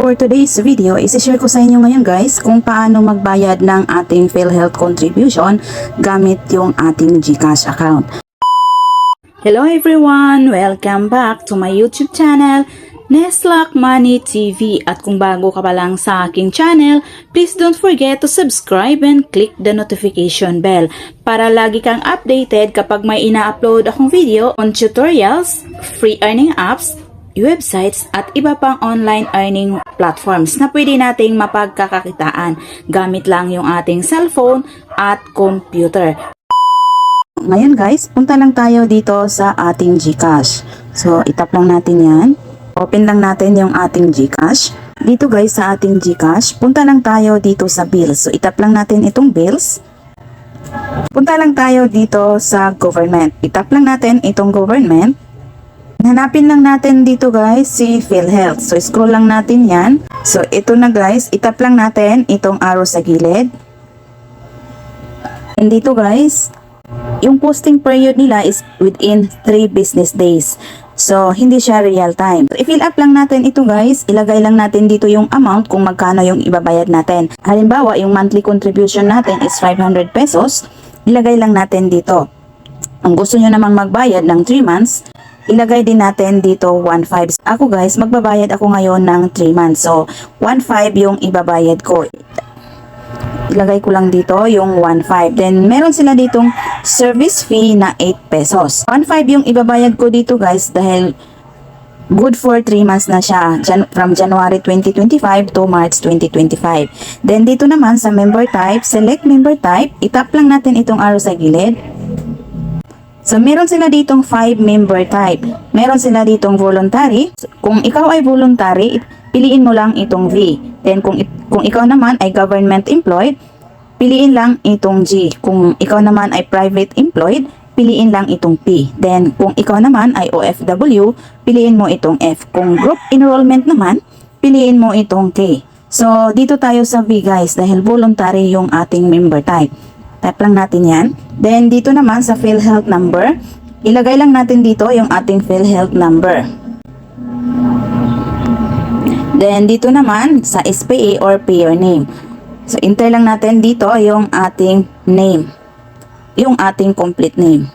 for today's video, isi-share ko sa inyo ngayon guys kung paano magbayad ng ating PhilHealth contribution gamit yung ating GCash account. Hello everyone! Welcome back to my YouTube channel, Neslac Money TV. At kung bago ka pa lang sa aking channel, please don't forget to subscribe and click the notification bell para lagi kang updated kapag may ina-upload akong video on tutorials, free earning apps, websites at iba pang online earning platforms na pwede nating mapagkakakitaan gamit lang yung ating cellphone at computer. Ngayon guys, punta lang tayo dito sa ating GCash. So, itap lang natin yan. Open lang natin yung ating GCash. Dito guys sa ating GCash, punta lang tayo dito sa bills. So, itap lang natin itong bills. Punta lang tayo dito sa government. Itap lang natin itong government. Hanapin lang natin dito guys si PhilHealth. So, scroll lang natin yan. So, ito na guys. Itap lang natin itong arrow sa gilid. And dito guys, yung posting period nila is within 3 business days. So, hindi siya real time. So, i-fill up lang natin ito guys. Ilagay lang natin dito yung amount kung magkano yung ibabayad natin. Halimbawa, yung monthly contribution natin is 500 pesos. Ilagay lang natin dito. Ang gusto nyo namang magbayad ng 3 months, ilagay din natin dito 1.5. Ako guys, magbabayad ako ngayon ng 3 months. So, 1.5 yung ibabayad ko. Ilagay ko lang dito yung 1.5. Then, meron sila ditong service fee na 8 pesos. 1.5 yung ibabayad ko dito guys dahil good for 3 months na siya. From January 2025 to March 2025. Then, dito naman sa member type, select member type. Itap lang natin itong arrow sa gilid. So, meron sila ditong 5 member type. Meron sila ditong voluntary. Kung ikaw ay voluntary, piliin mo lang itong V. Then, kung ikaw naman ay government employed, piliin lang itong G. Kung ikaw naman ay private employed, piliin lang itong P. Then, kung ikaw naman ay OFW, piliin mo itong F. Kung group enrollment naman, piliin mo itong K. So, dito tayo sa V guys, dahil voluntary yung ating member type. Type lang natin yan. Then, dito naman sa PhilHealth number, ilagay lang natin dito yung ating PhilHealth number. Then, dito naman sa SPA or payer name. So, enter lang natin dito yung ating name. Yung ating complete name.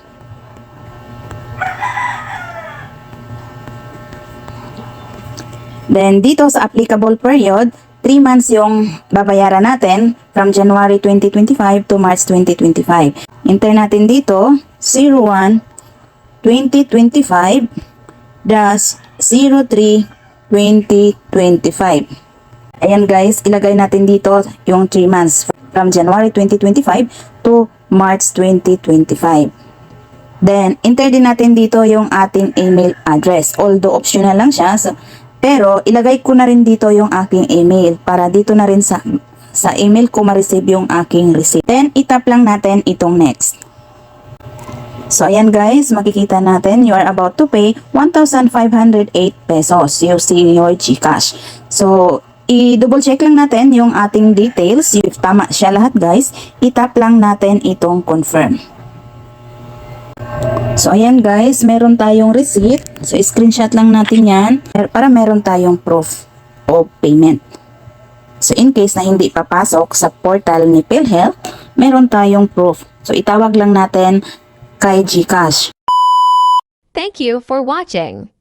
Then, dito sa applicable period, 3 months yung babayaran natin from January 2025 to March 2025. Enter natin dito 01-2025-03-2025. Ayan guys, ilagay natin dito yung 3 months from January 2025 to March 2025. Then, enter din natin dito yung ating email address. Although optional lang siya, pero ilagay ko na rin dito yung aking email para dito na rin sa email ko ma-receive yung aking receipt. Then, itap lang natin itong next. So, ayan guys, makikita natin you are about to pay 1,508 pesos using your GCash. So, i-double check lang natin yung ating details. If tama siya lahat guys, itap lang natin itong confirm. So, ayan guys, meron tayong receipt. So, screenshot lang natin yan para meron tayong proof of payment. So, in case na hindi papasok sa portal ni PhilHealth, meron tayong proof. So, itawag lang natin kay GCash. Thank you for watching.